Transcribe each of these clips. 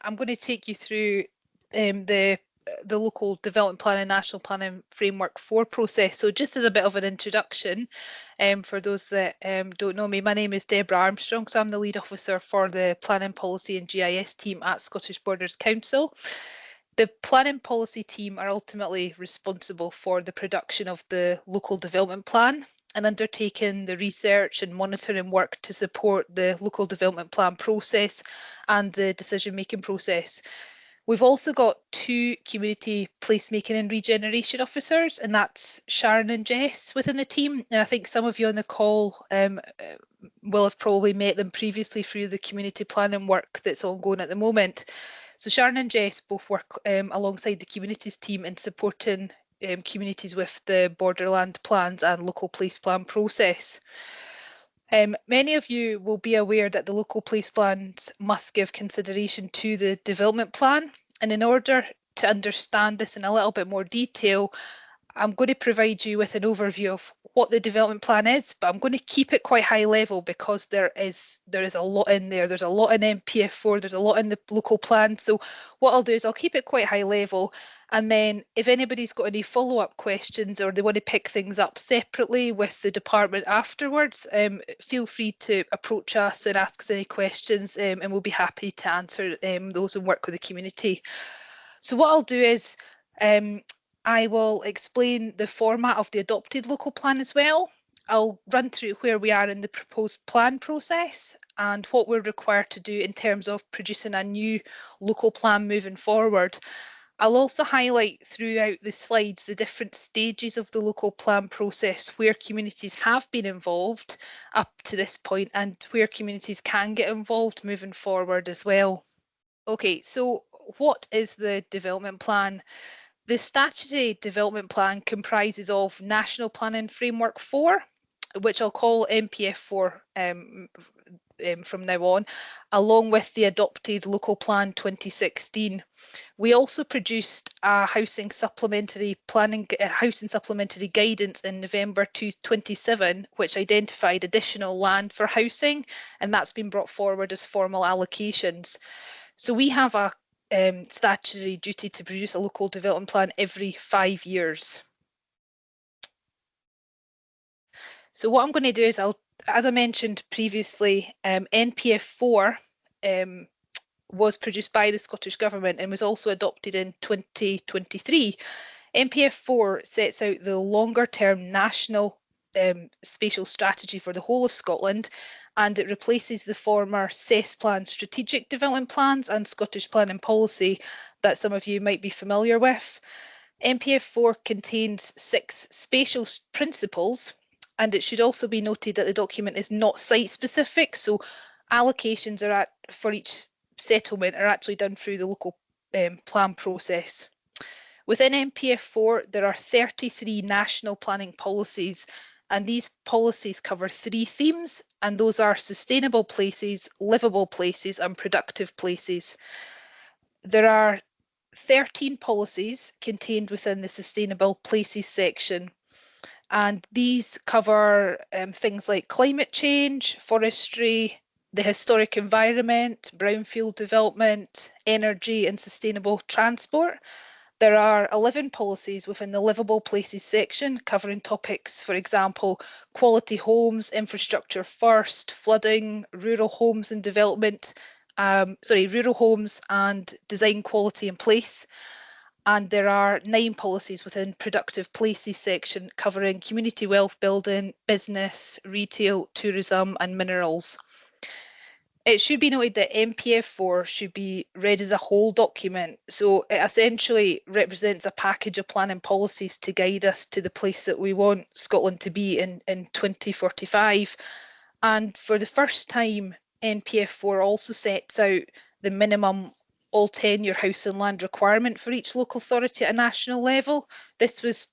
I'm going to take you through the local development plan and national planning framework 4 process. So just as a bit of an introduction, for those that don't know me, my name is Deborah Armstrong, so I'm the lead officer for the planning policy and GIS team at Scottish Borders Council. The planning policy team are ultimately responsible for the production of the local development plan and undertaking the research and monitoring work to support the local development plan process and the decision-making process. We've also got 2 community placemaking and regeneration officers, and that's Sharon and Jess within the team. And I think some of you on the call will have probably met them previously through the community planning work that's ongoing at the moment. So Sharon and Jess both work alongside the communities team in supporting communities with the borderland plans and local place plan process. Many of you will be aware that the local place plans must give consideration to the development plan, and in order to understand this in a little bit more detail, I'm going to provide you with an overview of what the development plan is, but I'm going to keep it quite high level because there is a lot in there. There's a lot in NPF4, there's a lot in the local plan. So what I'll do is I'll keep it quite high level, and then if anybody's got any follow-up questions or they want to pick things up separately with the department afterwards, feel free to approach us and ask us any questions, and we'll be happy to answer those and work with the community. So what I'll do is I will explain the format of the adopted local plan as well. I'll run through where we are in the proposed plan process and what we're required to do in terms of producing a new local plan moving forward. I'll also highlight throughout the slides the different stages of the local plan process where communities have been involved up to this point and where communities can get involved moving forward as well. Okay, so what is the development plan? The statutory development plan comprises of National Planning Framework 4, which I'll call NPF4 from now on, along with the adopted Local Plan 2016. We also produced a housing supplementary guidance in November 2027, which identified additional land for housing, and that's been brought forward as formal allocations. So we have a statutory duty to produce a local development plan every 5 years. So what I'm going to do is as I mentioned previously, NPF4 was produced by the Scottish Government and was also adopted in 2023. NPF4 sets out the longer term national spatial strategy for the whole of Scotland, and it replaces the former CESS plan strategic development plans and Scottish planning policy that some of you might be familiar with. NPF4 contains 6 spatial principles, and it should also be noted that the document is not site specific, so allocations for each settlement are actually done through the local plan process. Within NPF4, there are 33 national planning policies, and these policies cover 3 themes, and those are sustainable places, livable places, and productive places. There are 13 policies contained within the sustainable places section, and these cover things like climate change, forestry, the historic environment, brownfield development, energy and sustainable transport. There are 11 policies within the livable places section covering topics, for example, quality homes, infrastructure first, flooding, rural homes and development, rural homes and design quality and place. And there are 9 policies within productive places section covering community wealth building, business, retail, tourism and minerals. It should be noted that NPF4 should be read as a whole document, so it essentially represents a package of planning policies to guide us to the place that we want Scotland to be in 2045. And for the first time, NPF4 also sets out the minimum all tenure house and land requirement for each local authority at a national level. This was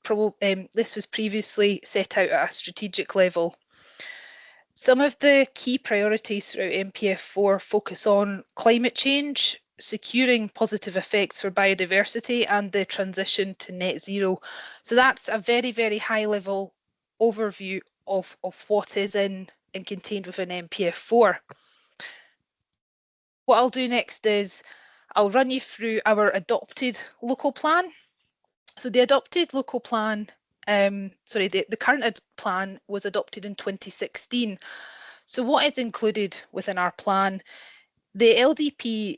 previously set out at a strategic level. Some of the key priorities throughout NPF4 focus on climate change, securing positive effects for biodiversity and the transition to net zero. So that's a very, very high level overview of what is in and contained within NPF4. What I'll do next is I'll run you through our adopted local plan. So the adopted local plan, the current plan was adopted in 2016. So what is included within our plan? The LDP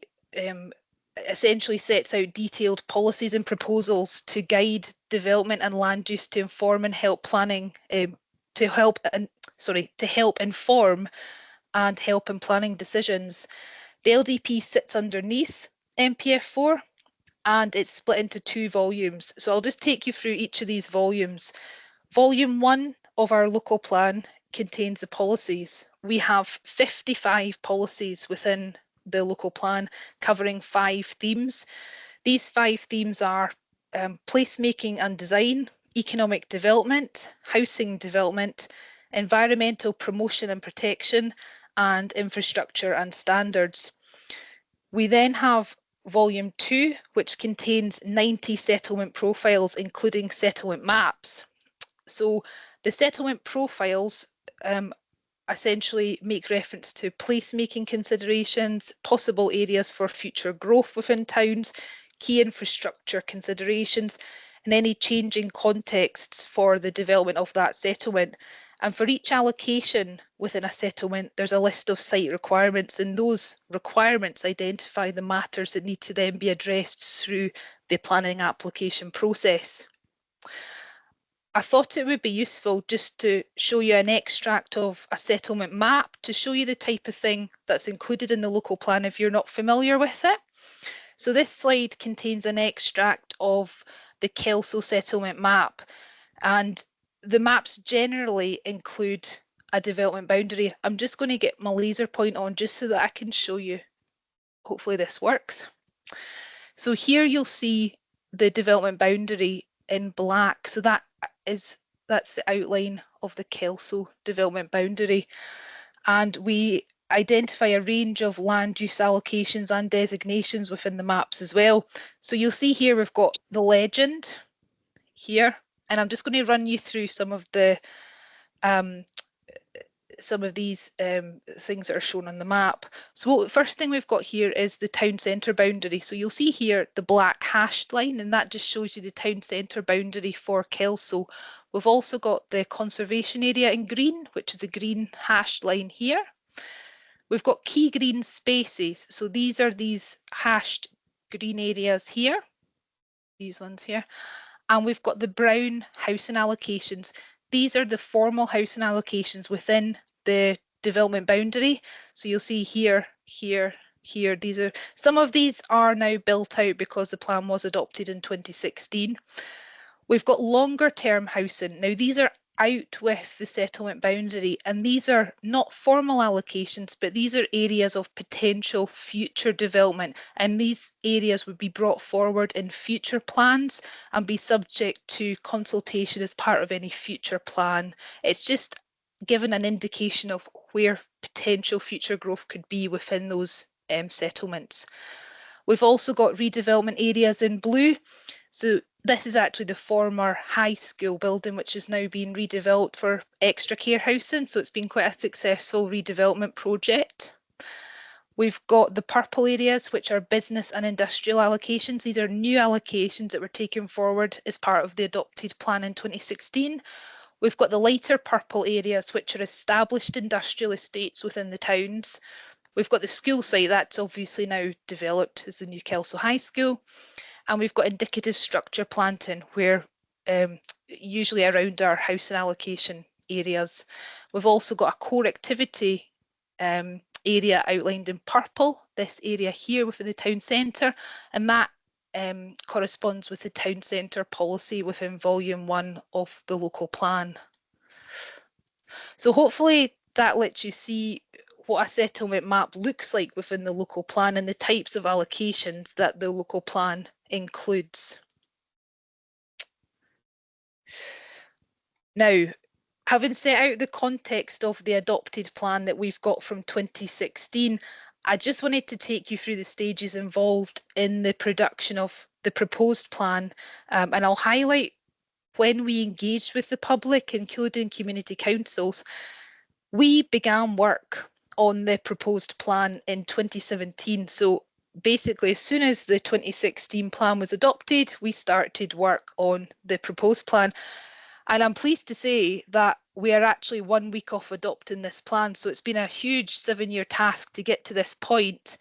essentially sets out detailed policies and proposals to guide development and land use to inform and help planning, to help inform and help in planning decisions. The LDP sits underneath NPF4 and it's split into 2 volumes. So I'll just take you through each of these volumes. Volume 1 of our local plan contains the policies. We have 55 policies within the local plan covering 5 themes. These 5 themes are placemaking and design, economic development, housing development, environmental promotion and protection, and infrastructure and standards. We then have Volume 2, which contains 90 settlement profiles, including settlement maps. So the settlement profiles essentially make reference to placemaking considerations, possible areas for future growth within towns, key infrastructure considerations, and any changing contexts for the development of that settlement. And for each allocation within a settlement, there's a list of site requirements, and those requirements identify the matters that need to then be addressed through the planning application process. I thought it would be useful just to show you an extract of a settlement map to show you the type of thing that's included in the local plan if you're not familiar with it. So this slide contains an extract of the Kelso settlement map, and the maps generally include a development boundary. I'm just going to get my laser point on just so that I can show you. Hopefully this works. So here you'll see the development boundary in black. So that's the outline of the Kelso development boundary. And we identify a range of land use allocations and designations within the maps as well. So you'll see here we've got the legend here, and I'm just going to run you through some of these things that are shown on the map. So first thing we've got here is the town centre boundary. So you'll see here the black hashed line, and that just shows you the town centre boundary for Kelso. We've also got the conservation area in green, which is a green hashed line here. We've got key green spaces. So these are these hashed green areas here, these ones here. And we've got the brown housing allocations. These are the formal housing allocations within the development boundary. So you'll see here, here, here. Some of these are now built out because the plan was adopted in 2016. We've got longer term housing. Now these are out with the settlement boundary, and these are not formal allocations, but these are areas of potential future development, and these areas would be brought forward in future plans and be subject to consultation as part of any future plan. It's just given an indication of where potential future growth could be within those settlements. We've also got redevelopment areas in blue. So this is actually the former high school building, which is now being redeveloped for extra care housing. So it's been quite a successful redevelopment project. We've got the purple areas, which are business and industrial allocations. These are new allocations that were taken forward as part of the adopted plan in 2016. We've got the lighter purple areas, which are established industrial estates within the towns. We've got the school site, that's obviously now developed as the new Kelso High School. And we've got indicative structure planting, where usually around our housing allocation areas. We've also got a core activity area outlined in purple, this area here within the town centre, and that corresponds with the town centre policy within volume 1 of the local plan. So hopefully that lets you see what a settlement map looks like within the local plan and the types of allocations that the local plan includes. Now, having set out the context of the adopted plan that we've got from 2016, I just wanted to take you through the stages involved in the production of the proposed plan, and I'll highlight when we engaged with the public, including community councils. We began work on the proposed plan in 2017, so basically, as soon as the 2016 plan was adopted, we started work on the proposed plan. And I'm pleased to say that we are actually 1 week off adopting this plan. So it's been a huge 7-year task to get to this point.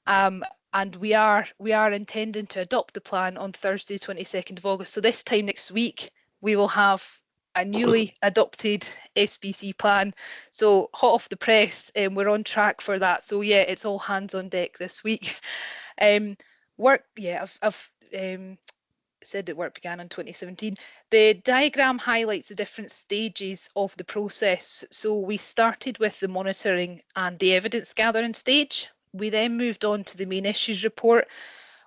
And we are intending to adopt the plan on Thursday, 22nd of August. So this time next week, we will have a newly adopted SPC plan. So hot off the press, we're on track for that. So yeah, it's all hands on deck this week. I've said that work began in 2017. The diagram highlights the different stages of the process. So we started with the monitoring and the evidence gathering stage. We then moved on to the main issues report.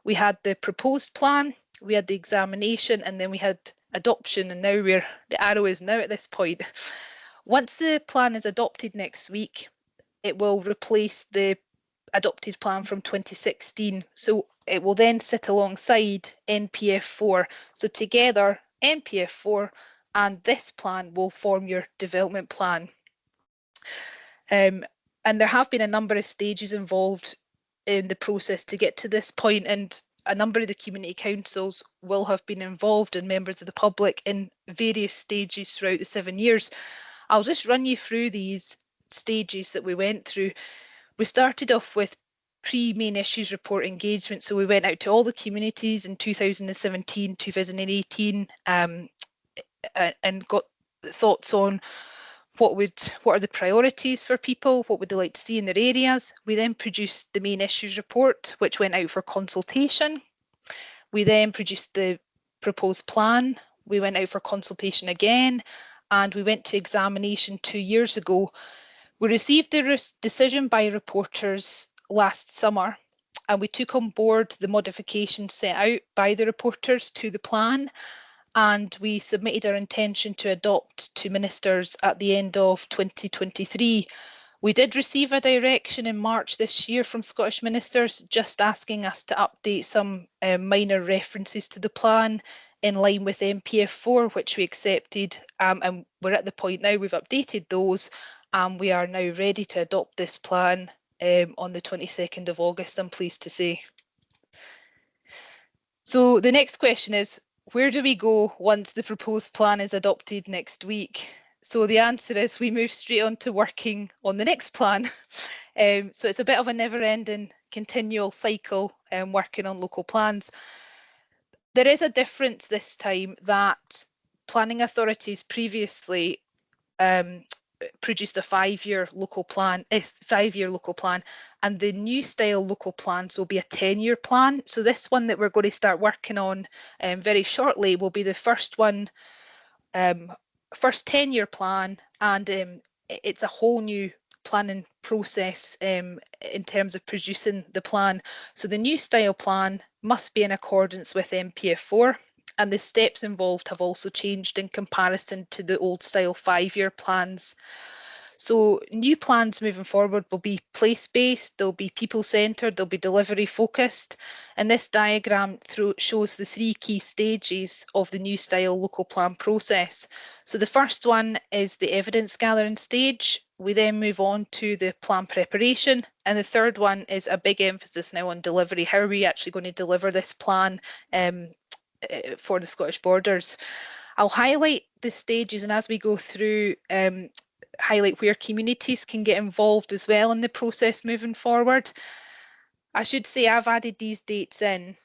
We had the proposed plan, we had the examination, and then we had adoption, and now the arrow is now at this point. Once the plan is adopted next week, it will replace the adopted plan from 2016. So it will then sit alongside NPF4. So together, NPF4 and this plan will form your development plan. And there have been a number of stages involved in the process to get to this point, and a number of the community councils will have been involved, and members of the public in various stages throughout the 7 years. I'll just run you through these stages that we went through. We started off with pre-main issues report engagement. So we went out to all the communities in 2017, 2018, and got thoughts on what are the priorities for people, what would they like to see in their areas. We then produced the main issues report, which went out for consultation. We then produced the proposed plan. We went out for consultation again, and we went to examination 2 years ago. We received the decision by reporters last summer, and we took on board the modifications set out by the reporters to the plan, and we submitted our intention to adopt to ministers at the end of 2023. We did receive a direction in March this year from Scottish ministers just asking us to update some minor references to the plan in line with NPF4, which we accepted, and we're at the point now we've updated those, and we are now ready to adopt this plan on the 22nd of August, I'm pleased to say. So the next question is, where do we go once the proposed plan is adopted next week? So the answer is we move straight on to working on the next plan. So it's a bit of a never-ending continual cycle working on local plans. There is a difference this time that planning authorities previously produced a 5-year local plan, and the new style local plans will be a 10-year plan. So this one that we're going to start working on very shortly will be the first one, first 10-year plan, and it's a whole new planning process in terms of producing the plan. So the new style plan must be in accordance with NPF4. And the steps involved have also changed in comparison to the old style 5-year plans. So new plans moving forward will be place-based, they'll be people-centred, they'll be delivery-focused. And this diagram shows the 3 key stages of the new style local plan process. So the first one is the evidence gathering stage. We then move on to the plan preparation. And the third one is a big emphasis now on delivery. How are we actually going to deliver this plan for the Scottish Borders? I'll highlight the stages, and as we go through, highlight where communities can get involved as well in the process moving forward. I should say I've added these dates in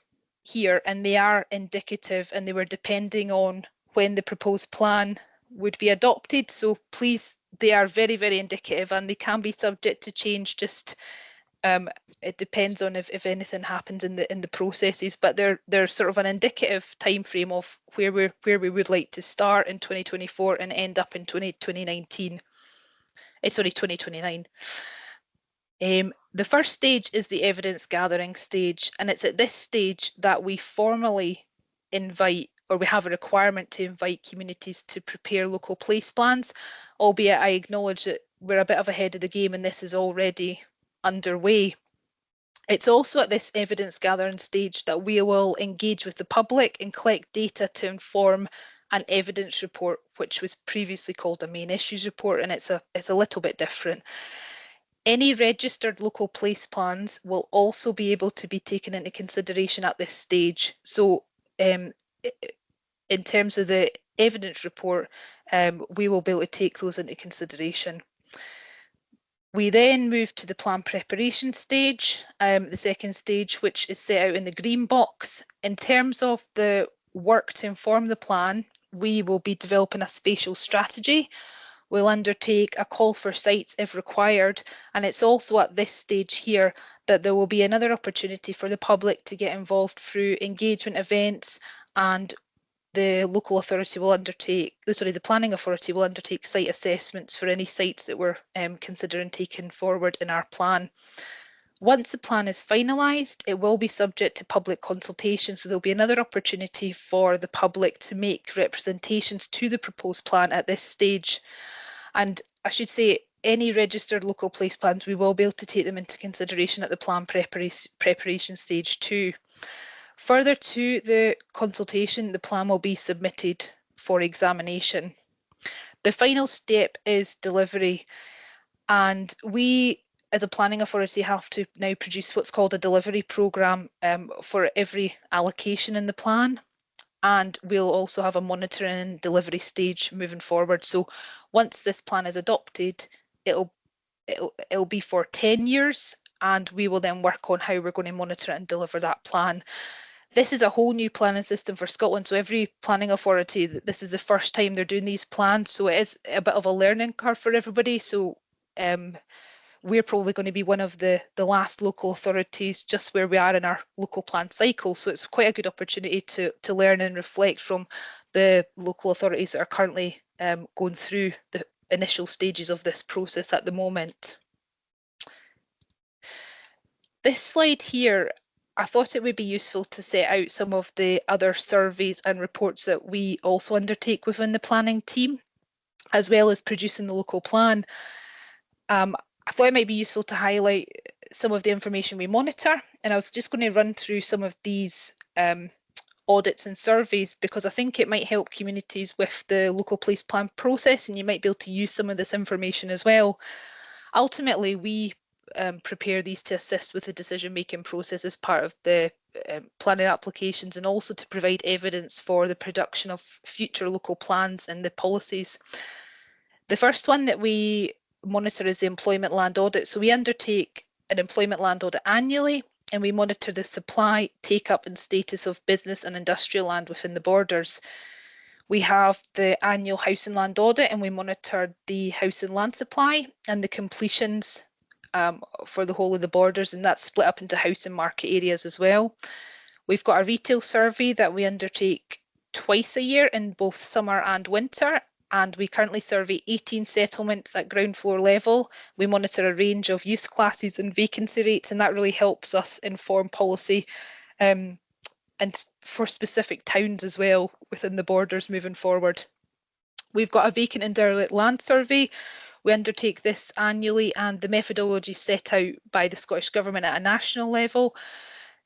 here, and they are indicative, and they were depending on when the proposed plan would be adopted. So please, they are very, very indicative, and they can be subject to change. Just it depends on if anything happens in the processes, but they're sort of an indicative time frame of where we would like to start in 2024 and end up in 2029. The first stage is the evidence gathering stage, and it's at this stage that we formally invite, or we have a requirement to invite communities to prepare local place plans, albeit I acknowledge that we're a bit of ahead of the game and this is already underway. It's also at this evidence gathering stage that we will engage with the public and collect data to inform an evidence report, which was previously called a main issues report, and it's a little bit different. Any registered local place plans will also be able to be taken into consideration at this stage. So in terms of the evidence report, we will be able to take those into consideration. We then move to the plan preparation stage, the second stage, which is set out in the green box. In terms of the work to inform the plan, we will be developing a spatial strategy. We'll undertake a call for sites if required, and it's also at this stage here that there will be another opportunity for the public to get involved through engagement events, and the local authority will undertake, the planning authority will undertake site assessments for any sites that we're considering taking forward in our plan. Once the plan is finalised, it will be subject to public consultation, so there'll be another opportunity for the public to make representations to the proposed plan at this stage. And I should say, any registered local place plans, we will be able to take them into consideration at the plan preparation stage too. Further to the consultation, the plan will be submitted for examination. The final step is delivery, and we as a planning authority have to now produce what's called a delivery programme for every allocation in the plan, and we'll also have a monitoring and delivery stage moving forward. So once this plan is adopted, it'll be for 10 years, and we will then work on how we're going to monitor it and deliver that plan. This is a whole new planning system for Scotland, so every planning authority, this is the first time they're doing these plans, so it is a bit of a learning curve for everybody. So we're probably going to be one of the last local authorities just where we are in our local plan cycle, so it's quite a good opportunity to learn and reflect from the local authorities that are currently going through the initial stages of this process at the moment. This slide here, I thought it would be useful to set out some of the other surveys and reports that we also undertake within the planning team, as well as producing the local plan. I thought it might be useful to highlight some of the information we monitor, and I was just going to run through some of these audits and surveys because I think it might help communities with the local place plan process, and you might be able to use some of this information as well. Ultimately, we prepare these to assist with the decision-making process as part of the planning applications, and also to provide evidence for the production of future local plans and the policies. The first one that we monitor is the employment land audit. So we undertake an employment land audit annually, and we monitor the supply, take-up and status of business and industrial land within the borders. We have the annual house and land audit, and we monitor the house and land supply and the completions for the whole of the borders, and that's split up into house and market areas as well. We've got a retail survey that we undertake twice a year in both summer and winter, and we currently survey 18 settlements at ground floor level. We monitor a range of use classes and vacancy rates, and that really helps us inform policy and for specific towns as well within the borders moving forward. We've got a vacant and derelict land survey. We undertake this annually, and the methodology set out by the Scottish Government at a national level.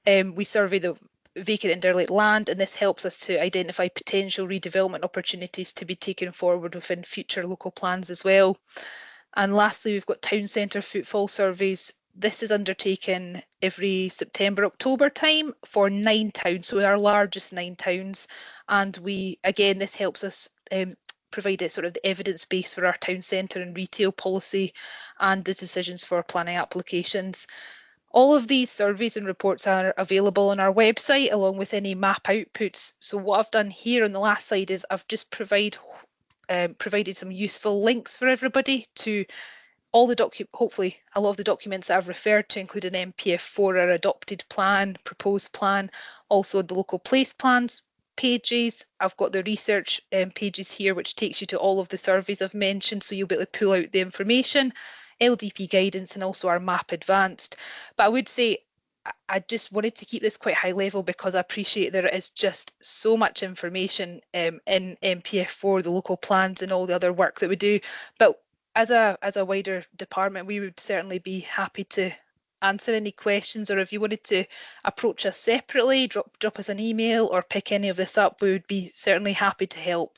We survey the vacant and derelict land, and this helps us to identify potential redevelopment opportunities to be taken forward within future local plans as well. And lastly, we've got town centre footfall surveys. This is undertaken every September, October time for 9 towns, so our largest 9 towns. And again, this helps us provide a sort of the evidence base for our town centre and retail policy and the decisions for planning applications. All of these surveys and reports are available on our website along with any map outputs. So what I've done here on the last slide is I've just provided some useful links for everybody to all the hopefully a lot of the documents that I've referred to, including NPF4, our adopted plan, proposed plan, also the local place plans pages. I've got the research pages here, which takes you to all of the surveys I've mentioned, so you'll be able to pull out the information, LDP guidance, and also our map advanced. But I would say I just wanted to keep this quite high level because I appreciate there is just so much information in NPF4, the local plans, and all the other work that we do. But as a wider department, we would certainly be happy to answer any questions, or if you wanted to approach us separately, drop us an email or pick any of this up, we would be certainly happy to help.